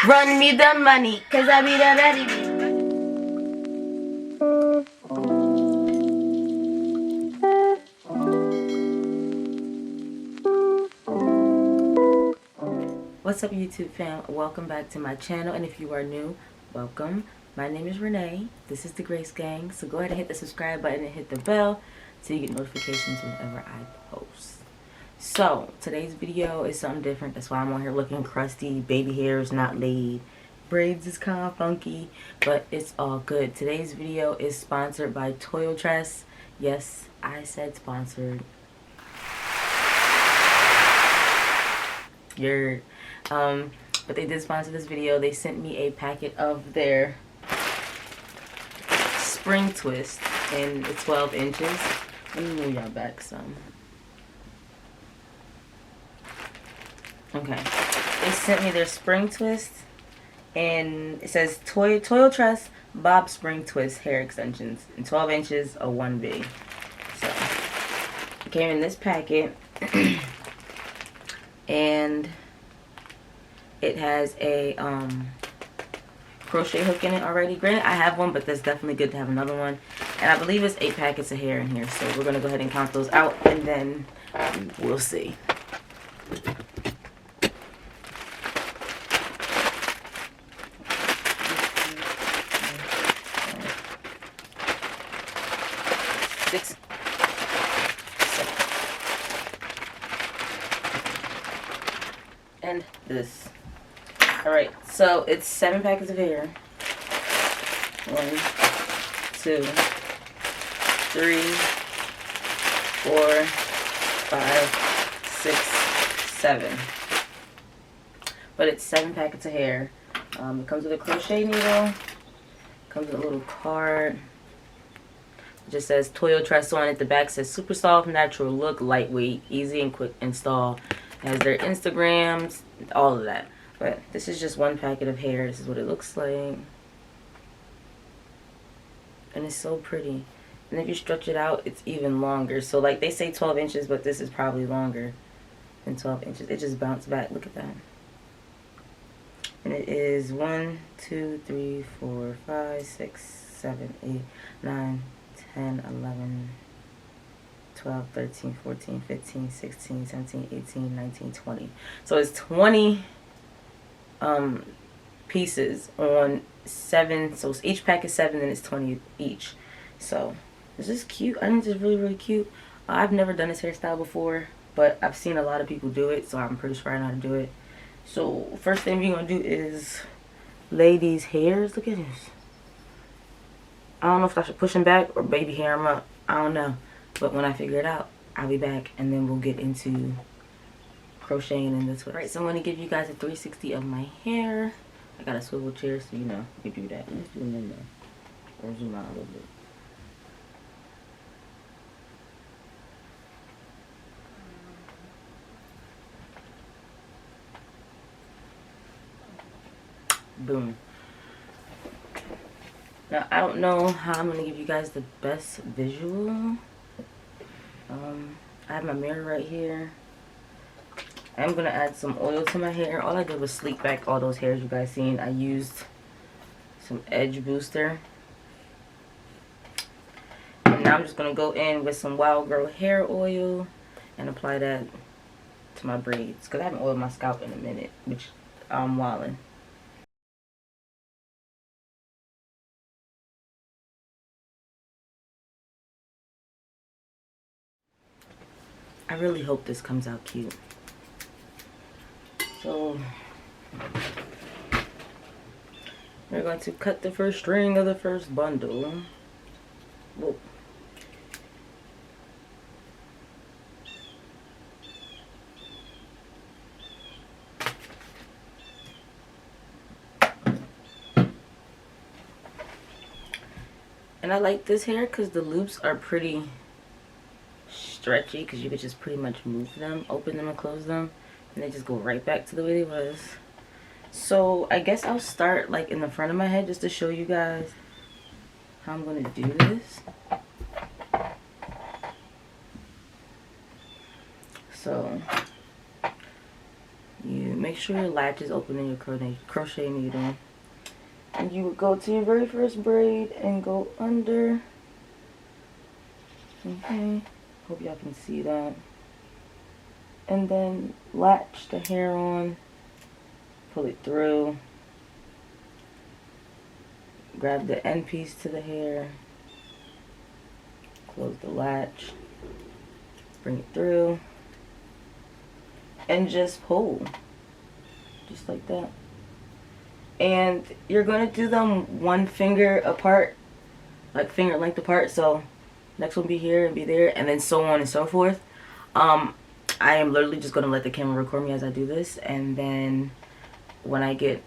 Run me the money, cause I be the ready. What's up, YouTube fam? Welcome back to my channel, and if you are new, welcome. My name is Renee. This is the Grace Gang, so go ahead and hit the subscribe button and hit the bell so you get notifications whenever I post. So today's video is something different. That's why I'm on here looking crusty. Baby hair is not laid. Braids is kind of funky, but it's all good. Today's video is sponsored by Toyotress. Yes, I said sponsored. You're but they did sponsor this video. They sent me a packet of their spring twist in 12 inches. Let me move y'all back some. Okay, they sent me their spring twist, and it says Toyotress Bob Spring Twist hair extensions in 12 inches of 1B. So it came in this packet, and it has a crochet hook in it already. Granted, I have one, but that's definitely good to have another one. And I believe it's 8 packets of hair in here, so we're gonna go ahead and count those out, and then we'll see. And this. Alright, so it's 7 packets of hair. 1, 2, 3, 4, 5, 6, 7. But it's 7 packets of hair. It comes with a crochet needle. Comes with a little card. It just says Toyotress on it. The back says super soft, natural look, lightweight, easy and quick install. It has their Instagrams, all of that. But this is just 1 packet of hair. This is what it looks like. And it's so pretty. And if you stretch it out, it's even longer. So like they say 12 inches, but this is probably longer than 12 inches. It just bounced back. Look at that. And it is 1, 2, 3, 4, 5, 6, 7, 8, 9, 10, 11, 12, 13, 14, 15, 16, 17, 18, 19, 20. So it's 20 pieces on 7. So each pack is 7 and it's 20 each. So this is cute. I think this is really, really cute. I've never done this hairstyle before, but I've seen a lot of people do it, so I'm pretty sure I know how to do it. So first thing we're going to do is lay these hairs. Look at this. I don't know if I should push them back or baby hair them up. I don't know. But when I figure it out, I'll be back, and then we'll get into crocheting in the twist. Alright, so I'm going to give you guys a 360 of my hair. I got a swivel chair, so you know, you can do that. Let's do it in there. Or zoom out a little bit. Boom. Now, I don't know how I'm going to give you guys the best visual. I have my mirror right here. I'm going to add some oil to my hair. All I did was sleek back all those hairs you guys seen. I used some edge booster. And now I'm just going to go in with some Wild Girl hair oil and apply that to my braids. Because I haven't oiled my scalp in a minute, which I'm wilding. I really hope this comes out cute. So we're going to cut the first string of the first bundle. Whoa. And I like this hair because the loops are pretty stretchy, because you could just pretty much move them, open them and close them, and they just go right back to the way they was. So I guess I'll start like in the front of my head just to show you guys how I'm going to do this. So you make sure your latch is open in your crochet needle. And you would go to your very first braid and go under. Okay, hope y'all can see that. And then latch the hair on, pull it through, grab the end piece to the hair, close the latch, bring it through, and just pull, just like that. And you're going to do them one finger apart, like finger length apart, so next one be here and be there, and then so on and so forth. I am literally just going to let the camera record me as I do this, and then when I get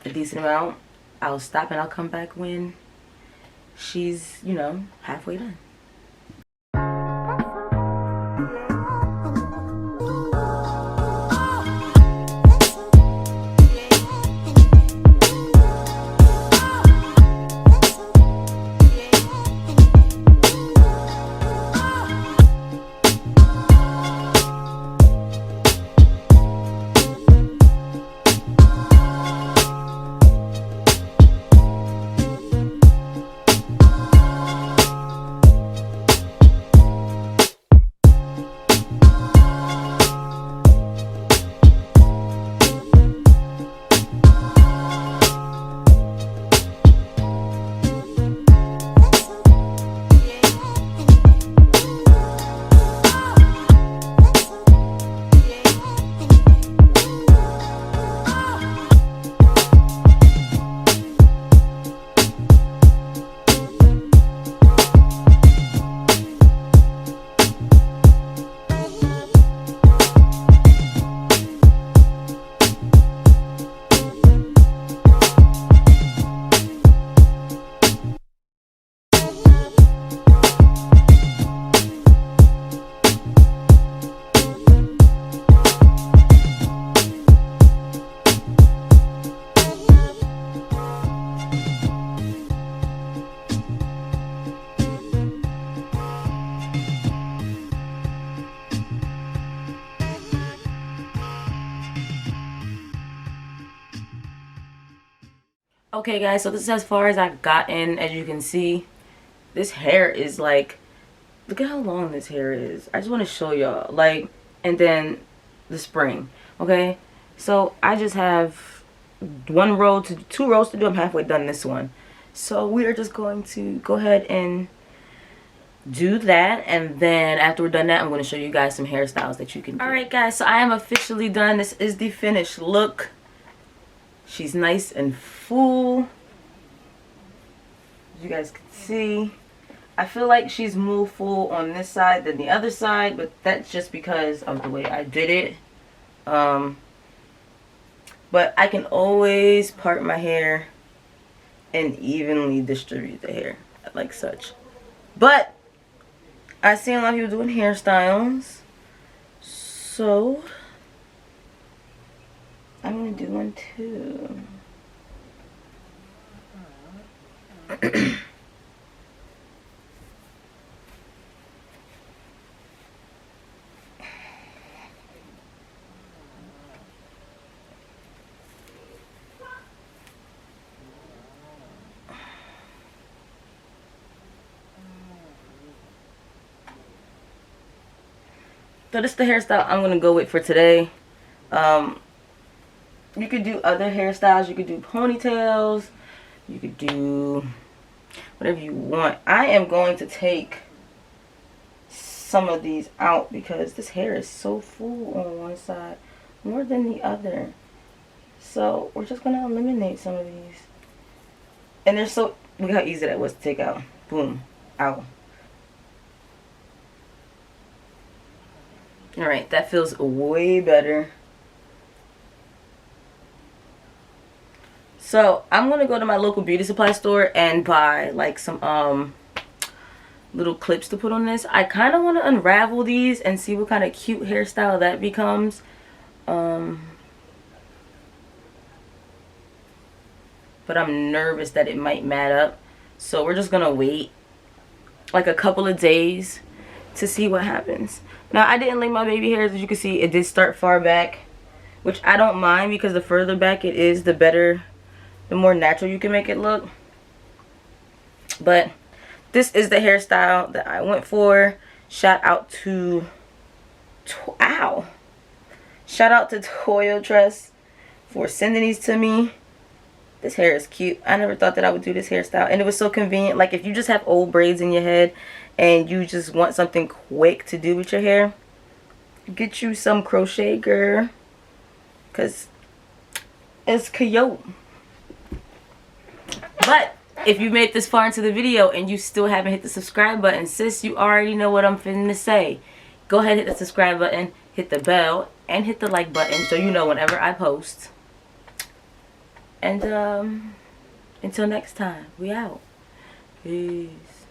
a decent amount, I'll stop and I'll come back when she's, you know, halfway done. Okay guys, so this is as far as I've gotten. As you can see, this hair is like, look at how long this hair is. I just want to show y'all, like, and then the spring. Okay, so I just have two rows to do. I'm halfway done this one, so we are just going to go ahead and do that, and then after we're done that, I'm going to show you guys some hairstyles that you can do. Alright guys, so I am officially done. This is the finished look. She's nice and full, as you guys can see. I feel like she's more full on this side than the other side, but that's just because of the way I did it. But I can always part my hair and evenly distribute the hair like such. But I see a lot of people doing hairstyles, so I'm gonna do one too. So this is the hairstyle I'm gonna go with for today. You could do other hairstyles. You could do ponytails. You could do whatever you want. I am going to take some of these out because this hair is so full on one side more than the other. So we're just going to eliminate some of these. And they're so, look how easy that was to take out. Boom. Out. Alright, that feels way better. So I'm gonna go to my local beauty supply store and buy like some little clips to put on this. I kind of want to unravel these and see what kind of cute hairstyle that becomes. But I'm nervous that it might mat up, so we're just gonna wait like a couple of days to see what happens. Now I didn't lay my baby hairs, as you can see. It did start far back, which I don't mind because the further back it is, the better, the more natural you can make it look. But this is the hairstyle that I went for. Shout out to Toyotress for sending these to me. This hair is cute. I never thought that I would do this hairstyle, and it was so convenient. Like if you just have old braids in your head and you just want something quick to do with your hair, get you some crochet, girl, because it's cute. But if you made this far into the video and you still haven't hit the subscribe button, sis, you already know what I'm finna say. Go ahead and hit the subscribe button, hit the bell, and hit the like button so you know whenever I post. And until next time, we out. Peace.